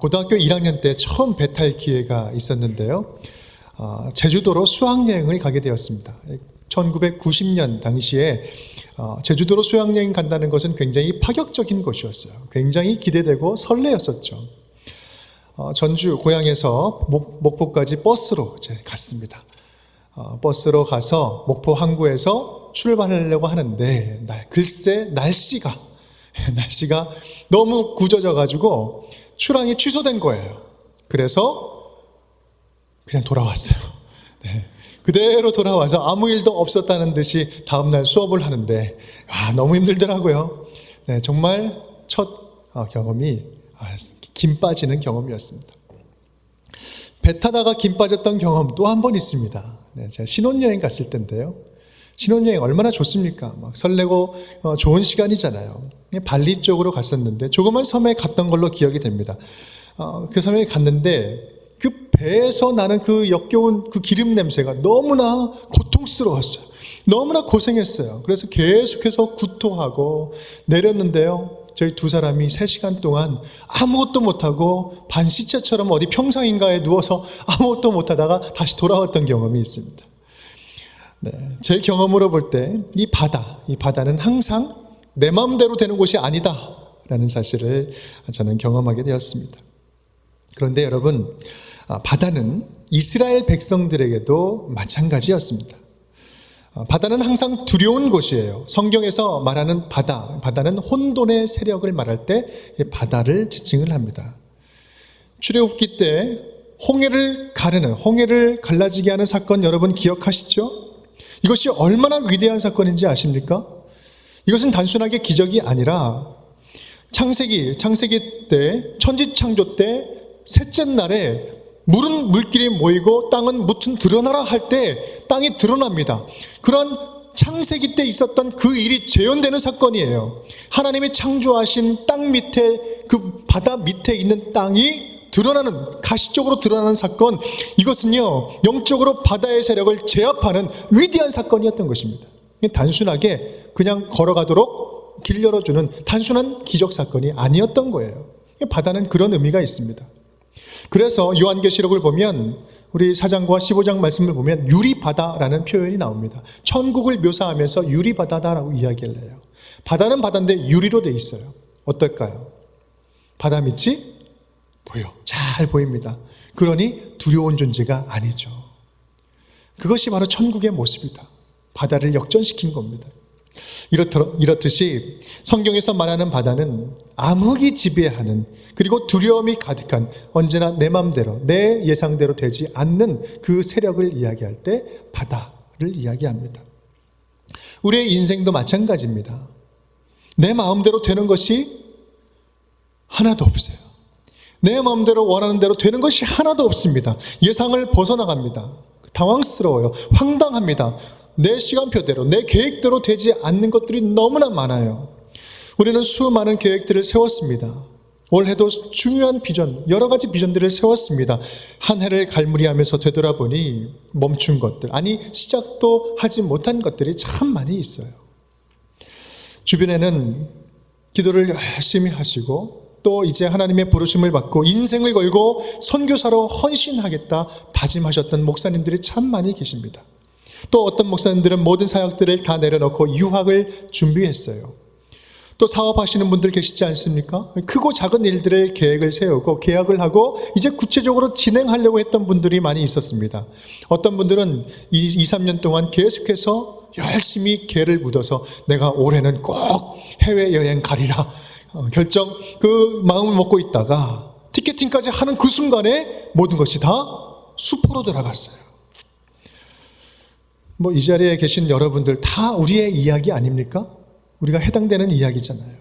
고등학교 1학년 때 처음 배 탈 기회가 있었는데요. 제주도로 수학여행을 가게 되었습니다. 1990년 당시에 제주도로 수학여행 간다는 것은 굉장히 파격적인 것이었어요. 굉장히 기대되고 설레었었죠. 전주 고향에서 목포까지 버스로 이제 갔습니다. 버스로 가서 목포 항구에서 출발하려고 하는데 글쎄 날씨가 너무 굳어져 가지고 출항이 취소된 거예요. 그래서 그냥 돌아왔어요. 네. 그대로 돌아와서 아무 일도 없었다는 듯이 다음날 수업을 하는데 너무 힘들더라고요. 네, 정말 첫 경험이 김 빠지는 경험이었습니다. 배 타다가 김 빠졌던 경험 또 한 번 있습니다. 네, 제가 신혼여행 갔을 때인데요. 신혼여행 얼마나 좋습니까? 막 설레고 좋은 시간이잖아요. 발리 쪽으로 갔었는데 조그만 섬에 갔던 걸로 기억이 됩니다. 그 섬에 갔는데 그 배에서 나는 그 역겨운 그 기름 냄새가 너무나 고통스러웠어요. 너무나 고생했어요. 그래서 계속해서 구토하고 내렸는데요. 저희 두 사람이 3시간 동안 아무것도 못하고 반시체처럼 어디 평상인가에 누워서 아무것도 못하다가 다시 돌아왔던 경험이 있습니다. 네, 제 경험으로 볼 때 이 바다는 항상 내 마음대로 되는 곳이 아니다라는 사실을 저는 경험하게 되었습니다. 그런데 여러분, 바다는 이스라엘 백성들에게도 마찬가지였습니다. 바다는 항상 두려운 곳이에요. 성경에서 말하는 바다는 혼돈의 세력을 말할 때 바다를 지칭을 합니다. 출애굽기 때 홍해를 갈라지게 하는 사건 여러분 기억하시죠? 이것이 얼마나 위대한 사건인지 아십니까? 이것은 단순하게 기적이 아니라 창세기 때 천지창조 때 셋째 날에 물길이 모이고 땅은 무튼 드러나라 할 때 땅이 드러납니다. 그런 창세기 때 있었던 그 일이 재현되는 사건이에요. 하나님이 창조하신 땅 밑에 그 바다 밑에 있는 땅이 드러나는 가시적으로 드러나는 사건, 이것은요 영적으로 바다의 세력을 제압하는 위대한 사건이었던 것입니다. 단순하게 그냥 걸어가도록 길 열어주는 단순한 기적 사건이 아니었던 거예요. 바다는 그런 의미가 있습니다. 그래서 요한계시록을 보면 우리 4장과 15장 말씀을 보면 유리바다라는 표현이 나옵니다. 천국을 묘사하면서 유리바다다라고 이야기를 해요. 바다는 바다인데 유리로 돼 있어요. 어떨까요? 바다 밑이 잘 보입니다. 그러니 두려운 존재가 아니죠. 그것이 바로 천국의 모습이다. 바다를 역전시킨 겁니다. 이렇듯이 성경에서 말하는 바다는 암흑이 지배하는, 그리고 두려움이 가득한, 언제나 내 마음대로 내 예상대로 되지 않는 그 세력을 이야기할 때 바다를 이야기합니다. 우리의 인생도 마찬가지입니다. 내 마음대로 되는 것이 하나도 없어요. 내 마음대로 원하는 대로 되는 것이 하나도 없습니다. 예상을 벗어나갑니다. 당황스러워요. 황당합니다. 내 시간표대로, 내 계획대로 되지 않는 것들이 너무나 많아요. 우리는 수많은 계획들을 세웠습니다. 올해도 중요한 비전, 여러 가지 비전들을 세웠습니다. 한 해를 갈무리하면서 되돌아보니 멈춘 것들, 시작도 하지 못한 것들이 참 많이 있어요. 주변에는 기도를 열심히 하시고 또 이제 하나님의 부르심을 받고 인생을 걸고 선교사로 헌신하겠다 다짐하셨던 목사님들이 참 많이 계십니다. 또 어떤 목사님들은 모든 사역들을 다 내려놓고 유학을 준비했어요. 또 사업하시는 분들 계시지 않습니까? 크고 작은 일들을 계획을 세우고 계약을 하고 이제 구체적으로 진행하려고 했던 분들이 많이 있었습니다. 어떤 분들은 2-3년 동안 계속해서 열심히 개를 묻어서 내가 올해는 꼭 해외여행 가리라 결정, 그 마음을 먹고 있다가 티켓팅까지 하는 그 순간에 모든 것이 다 수포로 들어갔어요. 이 자리에 계신 여러분들 다 우리의 이야기 아닙니까? 우리가 해당되는 이야기잖아요.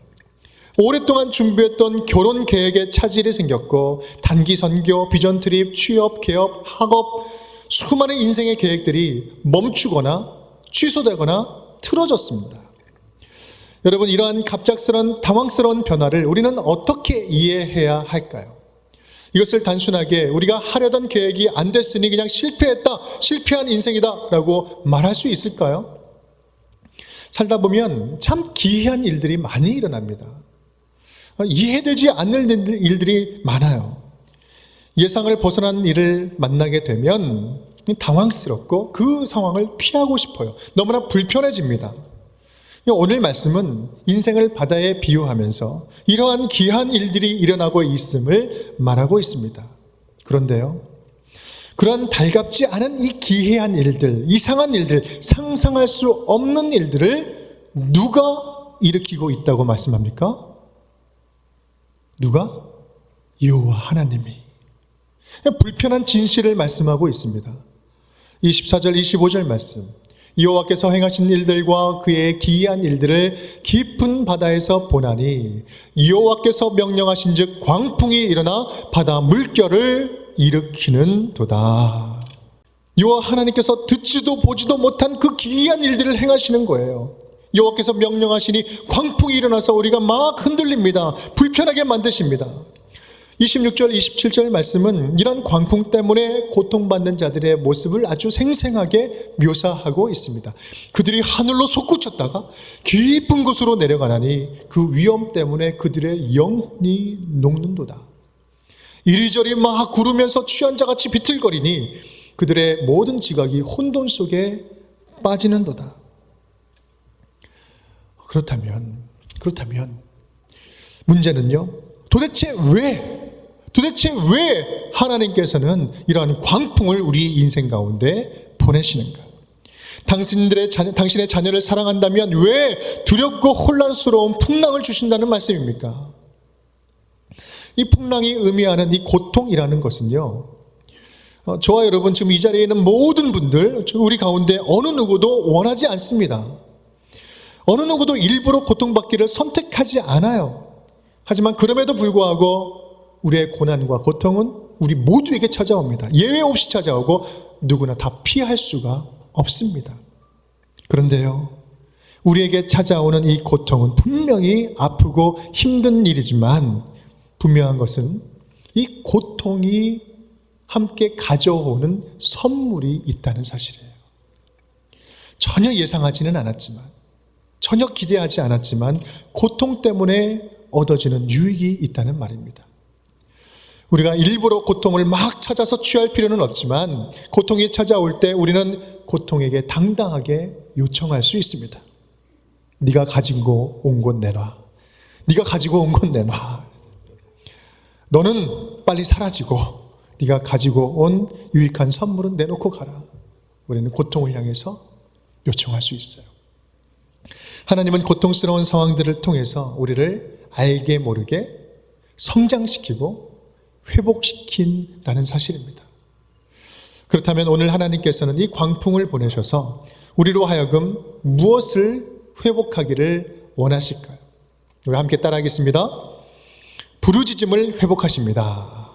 오랫동안 준비했던 결혼 계획에 차질이 생겼고 단기 선교, 비전 트립, 취업, 개업, 학업, 수많은 인생의 계획들이 멈추거나 취소되거나 틀어졌습니다. 여러분, 이러한 갑작스런 당황스러운 변화를 우리는 어떻게 이해해야 할까요? 이것을 단순하게 우리가 하려던 계획이 안 됐으니 그냥 실패한 인생이다 라고 말할 수 있을까요? 살다 보면 참 기이한 일들이 많이 일어납니다. 이해되지 않는 일들이 많아요. 예상을 벗어난 일을 만나게 되면 당황스럽고 그 상황을 피하고 싶어요. 너무나 불편해집니다. 오늘 말씀은 인생을 바다에 비유하면서 이러한 귀한 일들이 일어나고 있음을 말하고 있습니다. 그런데요, 그런 달갑지 않은 이 기이한 일들, 이상한 일들, 상상할 수 없는 일들을 누가 일으키고 있다고 말씀합니까? 누가? 여호와 하나님이. 불편한 진실을 말씀하고 있습니다. 24절 25절 말씀, 여호와께서 행하신 일들과 그의 기이한 일들을 깊은 바다에서 보나니 여호와께서 명령하신 즉 광풍이 일어나 바다 물결을 일으키는 도다. 여호와 하나님께서 듣지도 보지도 못한 그 기이한 일들을 행하시는 거예요. 여호와께서 명령하시니 광풍이 일어나서 우리가 막 흔들립니다. 불편하게 만드십니다. 26절 27절 말씀은 이런 광풍 때문에 고통받는 자들의 모습을 아주 생생하게 묘사하고 있습니다. 그들이 하늘로 솟구쳤다가 깊은 곳으로 내려가나니 그 위험 때문에 그들의 영혼이 녹는도다. 이리저리 막 구르면서 취한 자같이 비틀거리니 그들의 모든 지각이 혼돈 속에 빠지는도다. 그렇다면 문제는요, 도대체 왜 하나님께서는 이러한 광풍을 우리 인생 가운데 보내시는가? 당신의 자녀를 사랑한다면 왜 두렵고 혼란스러운 풍랑을 주신다는 말씀입니까? 이 풍랑이 의미하는 이 고통이라는 것은요, 저와 여러분 지금 이 자리에 있는 모든 분들, 우리 가운데 어느 누구도 원하지 않습니다. 어느 누구도 일부러 고통받기를 선택하지 않아요. 하지만 그럼에도 불구하고 우리의 고난과 고통은 우리 모두에게 찾아옵니다. 예외 없이 찾아오고 누구나 다 피할 수가 없습니다. 그런데요, 우리에게 찾아오는 이 고통은 분명히 아프고 힘든 일이지만 분명한 것은 이 고통이 함께 가져오는 선물이 있다는 사실이에요. 전혀 예상하지는 않았지만, 전혀 기대하지 않았지만 고통 때문에 얻어지는 유익이 있다는 말입니다. 우리가 일부러 고통을 막 찾아서 취할 필요는 없지만 고통이 찾아올 때 우리는 고통에게 당당하게 요청할 수 있습니다. 네가 가지고 온 것 내놔. 네가 가지고 온 것 내놔. 너는 빨리 사라지고 네가 가지고 온 유익한 선물은 내놓고 가라. 우리는 고통을 향해서 요청할 수 있어요. 하나님은 고통스러운 상황들을 통해서 우리를 알게 모르게 성장시키고 회복시킨다는 사실입니다. 그렇다면 오늘 하나님께서는 이 광풍을 보내셔서 우리로 하여금 무엇을 회복하기를 원하실까요? 우리 함께 따라하겠습니다. 부르짖음을 회복하십니다.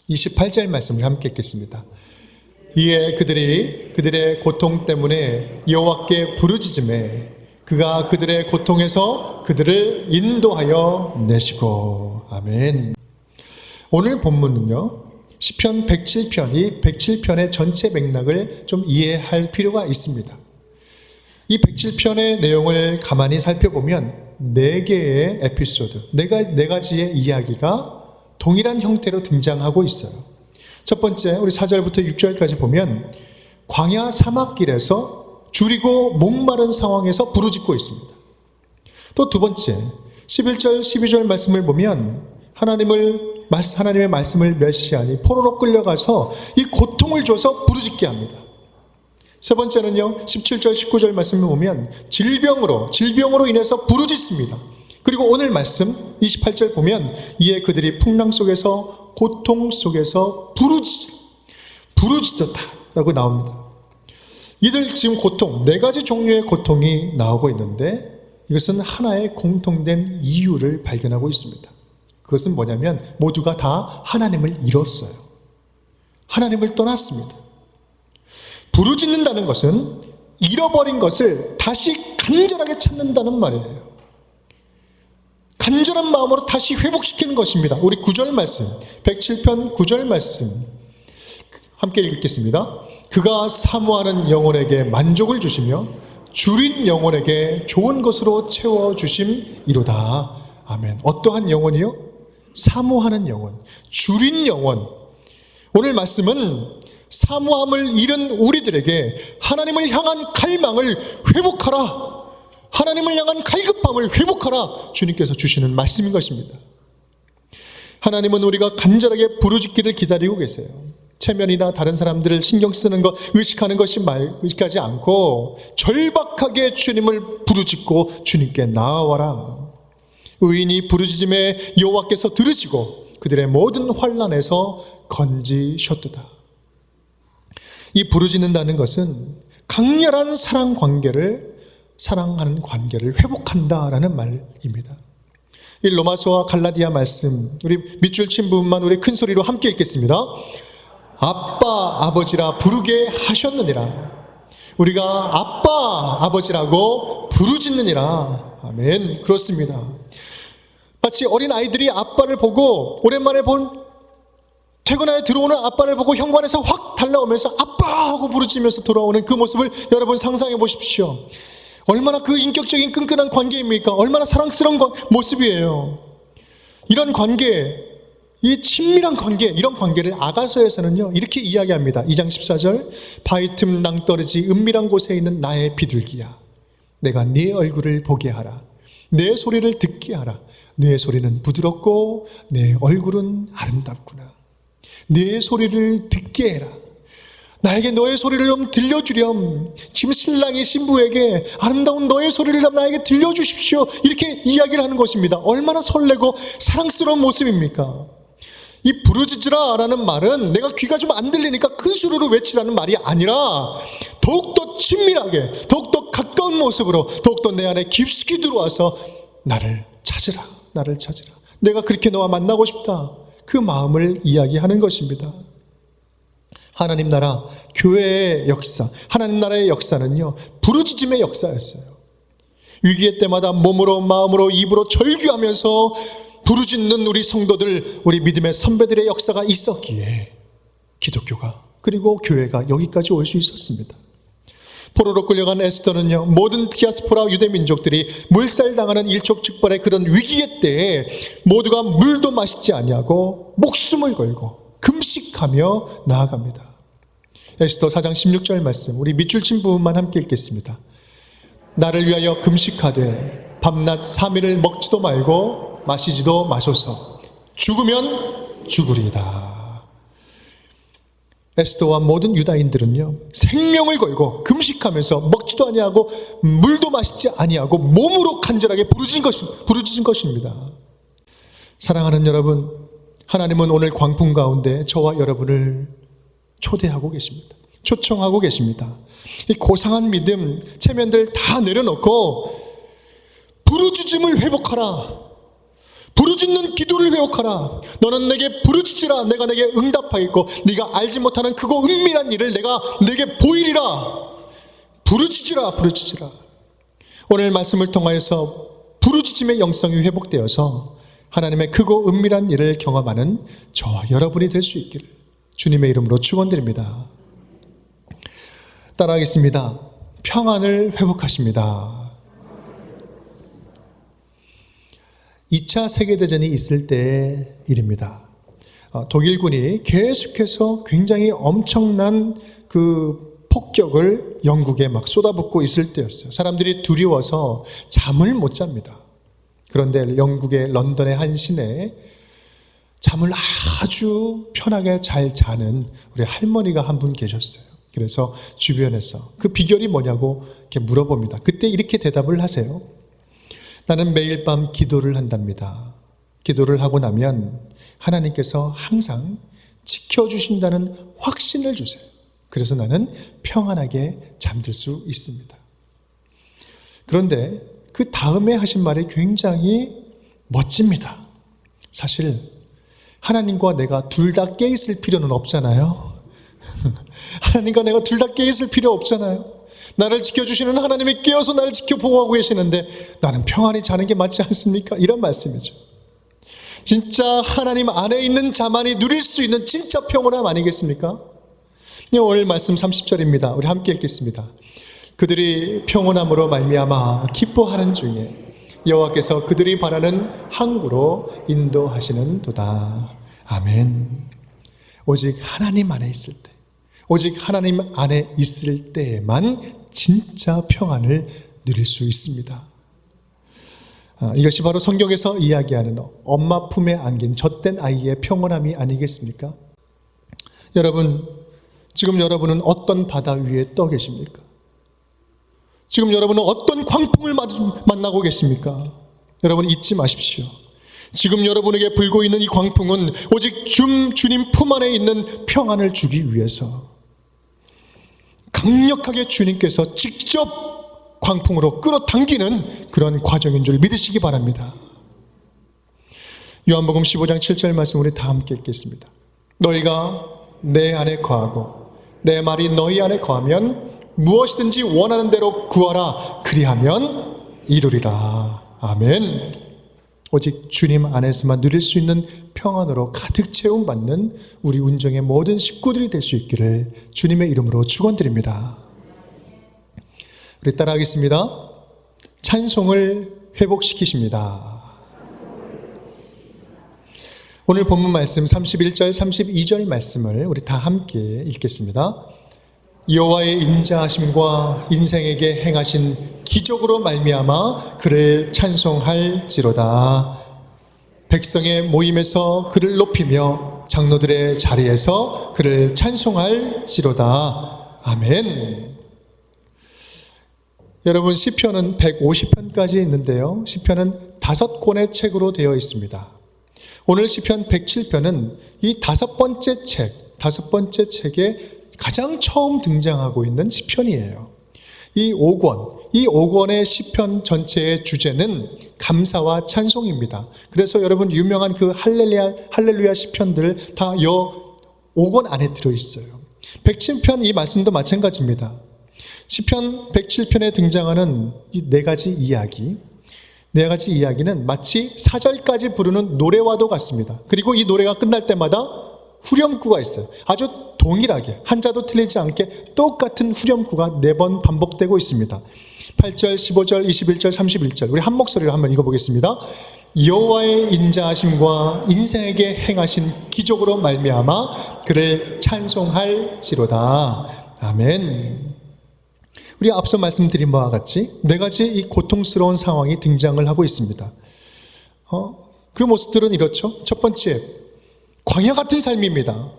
28절 말씀을 함께 읽겠습니다. 이에 그들의 고통 때문에 여호와께 부르짖음에 그가 그들의 고통에서 그들을 인도하여 내시고. 아멘. 오늘 본문은요, 시편 107편, 이 107편의 전체 맥락을 좀 이해할 필요가 있습니다. 이 107편의 내용을 가만히 살펴보면 4개의 에피소드, 4가지의 이야기가 동일한 형태로 등장하고 있어요. 첫 번째, 우리 4절부터 6절까지 보면 광야 사막길에서 줄이고 목마른 상황에서 부르짖고 있습니다. 또 두 번째, 11절 12절 말씀을 보면 하나님의 말씀을 멸시하니 포로로 끌려가서 이 고통을 줘서 부르짖게 합니다. 세 번째는요, 17절 19절 말씀을 보면 질병으로 인해서 부르짖습니다. 그리고 오늘 말씀 28절 보면 이에 그들이 풍랑 속에서 고통 속에서 부르짖었다라고 나옵니다. 이들 지금 고통, 4가지 종류의 고통이 나오고 있는데 이것은 하나의 공통된 이유를 발견하고 있습니다. 그것은 뭐냐면 모두가 다 하나님을 잃었어요. 하나님을 떠났습니다. 부르짖는다는 것은 잃어버린 것을 다시 간절하게 찾는다는 말이에요. 간절한 마음으로 다시 회복시키는 것입니다. 우리 9절 말씀, 107편 9절 말씀 함께 읽겠습니다. 그가 사모하는 영혼에게 만족을 주시며 줄인 영혼에게 좋은 것으로 채워주심이로다. 아멘. 어떠한 영혼이요? 사모하는 영혼, 줄인 영혼. 오늘 말씀은 사모함을 잃은 우리들에게 하나님을 향한 갈망을 회복하라, 하나님을 향한 갈급함을 회복하라, 주님께서 주시는 말씀인 것입니다. 하나님은 우리가 간절하게 부르짖기를 기다리고 계세요. 체면이나 다른 사람들을 신경 쓰는 것, 의식하는 것이 의식하지 않고 절박하게 주님을 부르짖고 주님께 나아와라. 의인이 부르짖음에 여호와께서 들으시고 그들의 모든 환난에서 건지셨도다. 이 부르짖는다는 것은 강렬한 사랑하는 관계를 회복한다라는 말입니다. 이 로마서와 갈라디아 말씀, 우리 밑줄 친 부분만 우리 큰 소리로 함께 읽겠습니다. 아빠, 아버지라 부르게 하셨느니라. 우리가 아빠, 아버지라고 부르짖느니라. 아멘. 그렇습니다. 마치 어린 아이들이 아빠를 보고, 오랜만에 퇴근하여 들어오는 아빠를 보고 현관에서 확 달려오면서 아빠 하고 부르짖으면서 돌아오는 그 모습을 여러분 상상해 보십시오. 얼마나 그 인격적인 끈끈한 관계입니까? 얼마나 사랑스러운 모습이에요. 이런 관계, 이 친밀한 관계, 이런 관계를 아가서에서는요 이렇게 이야기합니다. 2장 14절, 바위 틈 낭떠러지 은밀한 곳에 있는 나의 비둘기야, 내가 네 얼굴을 보게 하라, 내 소리를 듣게 하라. 네 소리는 부드럽고 내 얼굴은 아름답구나. 네 소리를 듣게 해라. 나에게 너의 소리를 좀 들려주렴. 지금 신랑이 신부에게 아름다운 너의 소리를 나에게 들려주십시오, 이렇게 이야기를 하는 것입니다. 얼마나 설레고 사랑스러운 모습입니까? 이 부르짖으라 라는 말은 내가 귀가 좀 안 들리니까 큰 소리로 외치라는 말이 아니라 더욱더 친밀하게, 더욱더 가까운 모습으로, 더욱더 내 안에 깊숙이 들어와서 나를 찾으라, 나를 찾으라, 내가 그렇게 너와 만나고 싶다, 그 마음을 이야기하는 것입니다. 하나님 나라, 교회의 역사, 하나님 나라의 역사는요 부르짖음의 역사였어요. 위기의 때마다 몸으로, 마음으로, 입으로 절규하면서 부르짖는 우리 성도들, 우리 믿음의 선배들의 역사가 있었기에 기독교가, 그리고 교회가 여기까지 올 수 있었습니다. 포로로 끌려간 에스더는요 모든 디아스포라 유대 민족들이 몰살당하는 일촉즉발의 그런 위기의 때에 모두가 물도 마시지 아니하고 목숨을 걸고 금식하며 나아갑니다. 에스더 4장 16절 말씀, 우리 밑줄 친 부분만 함께 읽겠습니다. 나를 위하여 금식하되 밤낮 3일을 먹지도 말고 마시지도 마소서. 죽으면 죽으리이다. 에스더와 모든 유다인들은요 생명을 걸고 금식하면서 먹지도 아니하고 물도 마시지 아니하고 몸으로 간절하게 부르짖은 것입니다. 사랑하는 여러분, 하나님은 오늘 광풍 가운데 저와 여러분을 초대하고 계십니다. 초청하고 계십니다. 이 고상한 믿음, 체면들 다 내려놓고 부르짖음을 회복하라, 부르짖는 기도를 회복하라. 너는 내게 부르짖으라, 내가 내게 응답하겠고 네가 알지 못하는 크고 은밀한 일을 내가 내게 보이리라. 부르짖으라, 부르짖으라. 오늘 말씀을 통하여서 부르짖음의 영성이 회복되어서 하나님의 크고 은밀한 일을 경험하는 저와 여러분이 될 수 있기를 주님의 이름으로 축원드립니다. 따라하겠습니다. 평안을 회복하십니다. 2차 세계대전이 있을 때의 일입니다. 독일군이 계속해서 굉장히 엄청난 그 폭격을 영국에 막 쏟아붓고 있을 때였어요. 사람들이 두려워서 잠을 못 잡니다. 그런데 영국의 런던의 한 시내에 잠을 아주 편하게 잘 자는 우리 할머니가 한 분 계셨어요. 그래서 주변에서 그 비결이 뭐냐고 이렇게 물어봅니다. 그때 이렇게 대답을 하세요. 나는 매일 밤 기도를 한답니다. 기도를 하고 나면 하나님께서 항상 지켜주신다는 확신을 주세요. 그래서 나는 평안하게 잠들 수 있습니다. 그런데 그 다음에 하신 말이 굉장히 멋집니다. 사실 하나님과 내가 둘 다 깨 있을 필요는 없잖아요. 하나님과 내가 둘 다 깨 있을 필요 없잖아요. 나를 지켜주시는 하나님이 깨어서 나를 지켜보호하고 계시는데 나는 평안히 자는 게 맞지 않습니까? 이런 말씀이죠. 진짜 하나님 안에 있는 자만이 누릴 수 있는 진짜 평온함 아니겠습니까? 오늘 말씀 30절입니다. 우리 함께 읽겠습니다. 그들이 평온함으로 말미암아 기뻐하는 중에 여호와께서 그들이 바라는 항구로 인도하시는도다. 아멘. 오직 하나님 안에 있을 때, 오직 하나님 안에 있을 때에만 진짜 평안을 누릴 수 있습니다. 이것이 바로 성경에서 이야기하는 엄마 품에 안긴 젖된 아이의 평온함이 아니겠습니까? 여러분, 지금 여러분은 어떤 바다 위에 떠 계십니까? 지금 여러분은 어떤 광풍을 만나고 계십니까? 여러분 잊지 마십시오. 지금 여러분에게 불고 있는 이 광풍은 오직 주님 품 안에 있는 평안을 주기 위해서 강력하게 주님께서 직접 광풍으로 끌어당기는 그런 과정인 줄 믿으시기 바랍니다. 요한복음 15장 7절 말씀 우리 다 함께 읽겠습니다. 너희가 내 안에 거하고 내 말이 너희 안에 거하면 무엇이든지 원하는 대로 구하라. 그리하면 이루리라. 아멘. 오직 주님 안에서만 누릴 수 있는 평안으로 가득 채움받는 우리 운정의 모든 식구들이 될 수 있기를 주님의 이름으로 축원드립니다. 우리 따라하겠습니다. 찬송을 회복시키십니다. 오늘 본문 말씀 31절 32절 말씀을 우리 다 함께 읽겠습니다. 여호와의 인자하심과 인생에게 행하신 기적으로 말미암아 그를 찬송할지로다. 백성의 모임에서 그를 높이며 장로들의 자리에서 그를 찬송할지로다. 아멘. 여러분, 시편은 150편까지 있는데요, 시편은 5권의 책으로 되어 있습니다. 오늘 시편 107편은 이 5번째 책에 가장 처음 등장하고 있는 시편이에요. 이 5권의 시편 전체의 주제는 감사와 찬송입니다. 그래서 여러분 유명한 그 할렐루야 시편들 다 이 5권 안에 들어있어요. 107편 이 말씀도 마찬가지입니다. 시편 107편에 등장하는 이 네 가지 이야기는 마치 4절까지 부르는 노래와도 같습니다. 그리고 이 노래가 끝날 때마다 후렴구가 있어요. 아주 동일하게 한자도 틀리지 않게 똑같은 후렴구가 4번 반복되고 있습니다. 8절, 15절, 21절, 31절 우리 한 목소리로 한번 읽어보겠습니다. 여호와의 인자하심과 인생에게 행하신 기적으로 말미암아 그를 찬송할지로다. 아멘. 우리 앞서 말씀드린 바와 같이 4가지 이 고통스러운 상황이 등장을 하고 있습니다. 그 모습들은 이렇죠. 첫 번째, 광야 같은 삶입니다.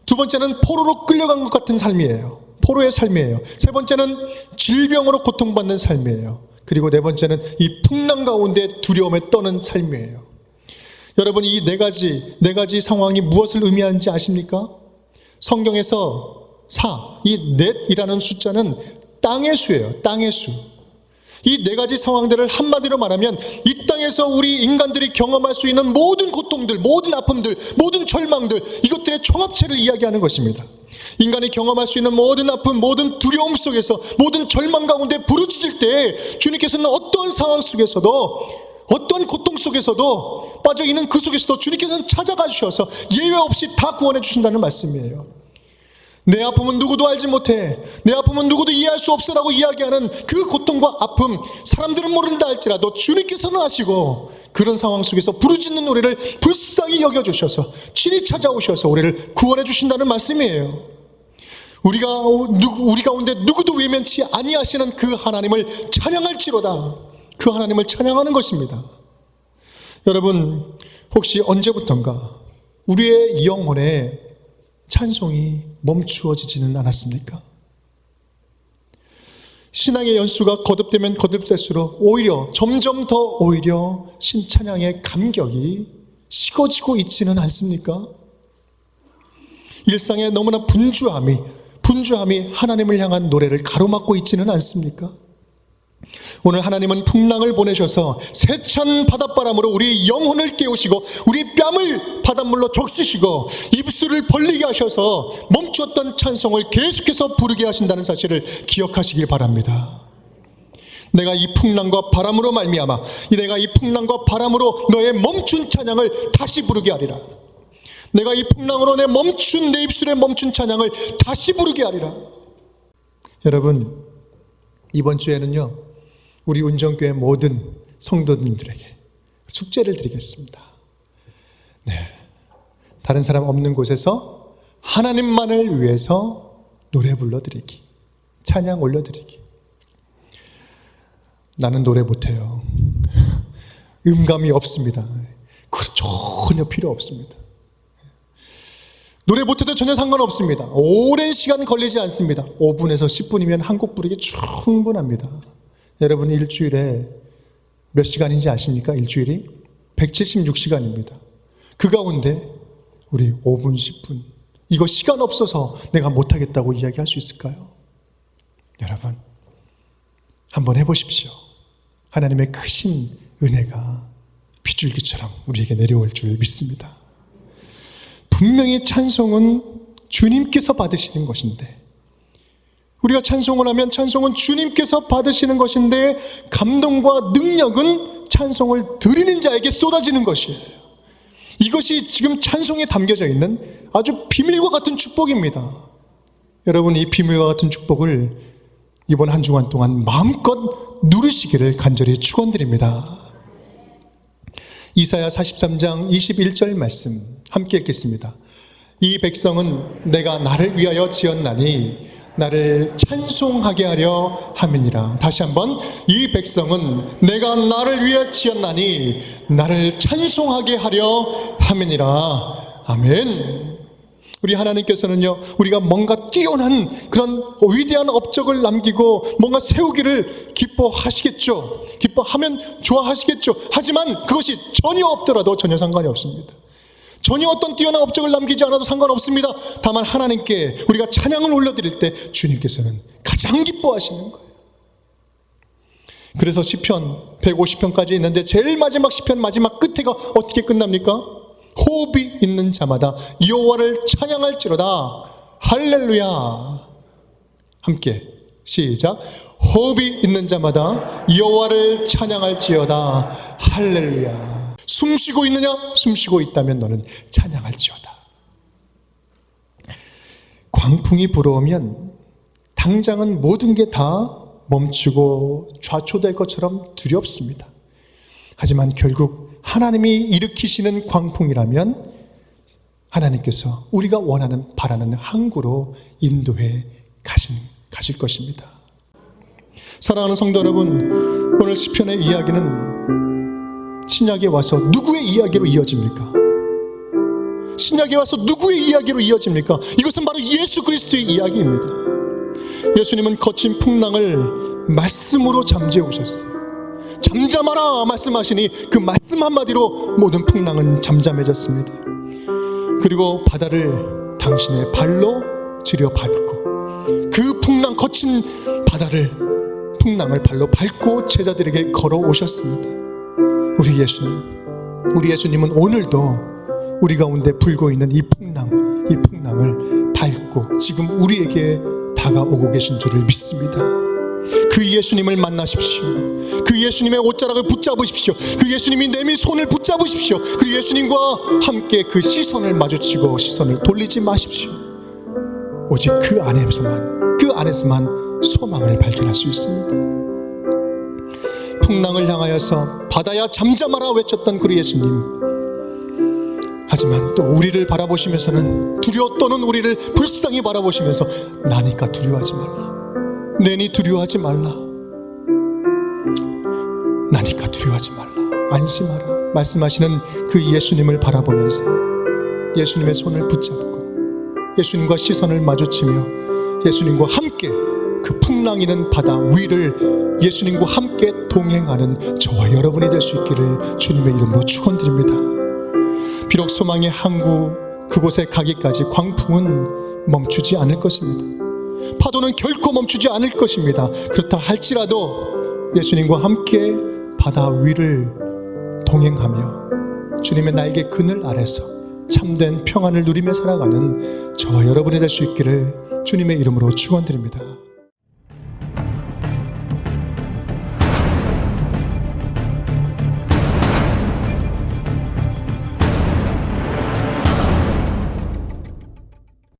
두 번째는 포로로 끌려간 것 같은 삶이에요. 포로의 삶이에요. 세 번째는 질병으로 고통받는 삶이에요. 그리고 네 번째는 이 풍랑 가운데 두려움에 떠는 삶이에요. 여러분, 이 네 가지 상황이 무엇을 의미하는지 아십니까? 성경에서 이 넷이라는 숫자는 땅의 수예요. 땅의 수. 이 4가지 상황들을 한마디로 말하면 이 땅에서 우리 인간들이 경험할 수 있는 모든 고통들, 모든 아픔들, 모든 절망들, 이것들의 총합체를 이야기하는 것입니다. 인간이 경험할 수 있는 모든 아픔, 모든 두려움 속에서, 모든 절망 가운데 부르짖을 때 주님께서는 어떤 상황 속에서도, 어떤 고통 속에서도, 빠져있는 그 속에서도 주님께서는 찾아가 주셔서 예외 없이 다 구원해 주신다는 말씀이에요. 내 아픔은 누구도 알지 못해, 내 아픔은 누구도 이해할 수 없어라고 이야기하는 그 고통과 아픔, 사람들은 모른다 할지라도 주님께서는 아시고 그런 상황 속에서 부르짖는 노래를 불쌍히 여겨주셔서 친히 찾아오셔서 우리를 구원해 주신다는 말씀이에요. 우리 가운데 누구도 외면치 아니하시는 그 하나님을 찬양할지로다. 그 하나님을 찬양하는 것입니다. 여러분, 혹시 언제부턴가 우리의 영혼에 찬송이 멈추어지지는 않았습니까? 신앙의 연수가 거듭되면 거듭될수록 오히려 점점 더 오히려 찬양의 감격이 식어지고 있지는 않습니까? 일상에 너무나 분주함이 하나님을 향한 노래를 가로막고 있지는 않습니까? 오늘 하나님은 풍랑을 보내셔서 세찬 바닷바람으로 우리 영혼을 깨우시고 우리 뺨을 바닷물로 적시시고 입술을 벌리게 하셔서 멈추었던 찬송을 계속해서 부르게 하신다는 사실을 기억하시길 바랍니다. 내가 이 풍랑과 바람으로 말미암아 내가 이 풍랑과 바람으로 너의 멈춘 찬양을 다시 부르게 하리라. 내가 이 풍랑으로 내 입술에 멈춘 찬양을 다시 부르게 하리라. 여러분, 이번 주에는요 우리 운정교회 모든 성도님들에게 축제를 드리겠습니다. 네, 다른 사람 없는 곳에서 하나님만을 위해서 노래 불러드리기, 찬양 올려드리기. 나는 노래 못해요. 음감이 없습니다. 전혀 필요 없습니다. 노래 못해도 전혀 상관없습니다. 오랜 시간 걸리지 않습니다. 5분에서 10분이면 한 곡 부르기 충분합니다. 여러분, 일주일에 몇 시간인지 아십니까? 일주일이 176시간입니다. 그 가운데 우리 5분, 10분, 이거 시간 없어서 내가 못하겠다고 이야기할 수 있을까요? 여러분, 한번 해보십시오. 하나님의 크신 은혜가 비줄기처럼 우리에게 내려올 줄 믿습니다. 분명히 찬송은 주님께서 받으시는 것인데, 우리가 찬송을 하면 찬송은 주님께서 받으시는 것인데, 감동과 능력은 찬송을 드리는 자에게 쏟아지는 것이에요. 이것이 지금 찬송에 담겨져 있는 아주 비밀과 같은 축복입니다. 여러분, 이 비밀과 같은 축복을 이번 한 주간 동안 마음껏 누리시기를 간절히 축원드립니다. 이사야 43장 21절 말씀 함께 읽겠습니다. 이 백성은 내가 나를 위하여 지었나니 나를 찬송하게 하려 함이니라. 다시 한번, 이 백성은 내가 나를 위하여 지었나니 나를 찬송하게 하려 함이니라. 아멘. 우리 하나님께서는요, 우리가 뭔가 뛰어난 그런 위대한 업적을 남기고 뭔가 세우기를 기뻐하시겠죠. 기뻐하면 좋아하시겠죠. 하지만 그것이 전혀 없더라도 전혀 상관이 없습니다. 전혀 어떤 뛰어난 업적을 남기지 않아도 상관없습니다. 다만 하나님께 우리가 찬양을 올려드릴 때 주님께서는 가장 기뻐하시는 거예요. 그래서 시편 150편까지 있는데 제일 마지막 시편 마지막 끝에가 어떻게 끝납니까? 호흡이 있는 자마다 여호와를 찬양할지로다. 할렐루야. 함께 시작. 호흡이 있는 자마다 여호와를 찬양할지어다. 할렐루야. 숨쉬고 있느냐? 숨쉬고 있다면 너는 찬양할지어다. 광풍이 불어오면 당장은 모든 게 다 멈추고 좌초될 것처럼 두렵습니다. 하지만 결국 하나님이 일으키시는 광풍이라면 하나님께서 우리가 원하는 바라는 항구로 인도해 가실 것입니다. 사랑하는 성도 여러분, 오늘 시편의 이야기는 신약에 와서 누구의 이야기로 이어집니까? 신약에 와서 누구의 이야기로 이어집니까? 이것은 바로 예수 그리스도의 이야기입니다. 예수님은 거친 풍랑을 말씀으로 잠재우셨어요. 잠잠하라 말씀하시니 그 말씀 한마디로 모든 풍랑은 잠잠해졌습니다. 그리고 바다를 당신의 발로 들여 밟고, 그 풍랑, 거친 풍랑을 발로 밟고 제자들에게 걸어오셨습니다. 우리 예수님은 오늘도 우리 가운데 불고 있는 이 풍랑을 밟고 지금 우리에게 다가오고 계신 줄을 믿습니다. 그 예수님을 만나십시오. 그 예수님의 옷자락을 붙잡으십시오. 그 예수님이 내민 손을 붙잡으십시오. 그 예수님과 함께 그 시선을 마주치고 시선을 돌리지 마십시오. 오직 그 안에서만 소망을 발견할 수 있습니다. 풍랑을 향하여서 바다야 잠잠하라 외쳤던 그 예수님, 하지만 또 우리를 바라보시면서는 두려워 떠는 우리를 불쌍히 바라보시면서 나니까 두려워하지 말라, 내니 두려워하지 말라, 나니까 두려워하지 말라, 안심하라 말씀하시는 그 예수님을 바라보면서 예수님의 손을 붙잡고 예수님과 시선을 마주치며 예수님과 함께 그 풍랑이는 바다 위를 예수님과 함께 동행하는 저와 여러분이 될 수 있기를 주님의 이름으로 축원드립니다. 비록 소망의 항구 그곳에 가기까지 광풍은 멈추지 않을 것입니다. 파도는 결코 멈추지 않을 것입니다. 그렇다 할지라도 예수님과 함께 바다 위를 동행하며 주님의 날개 그늘 아래서 참된 평안을 누리며 살아가는 저와 여러분이 될 수 있기를 주님의 이름으로 축원드립니다.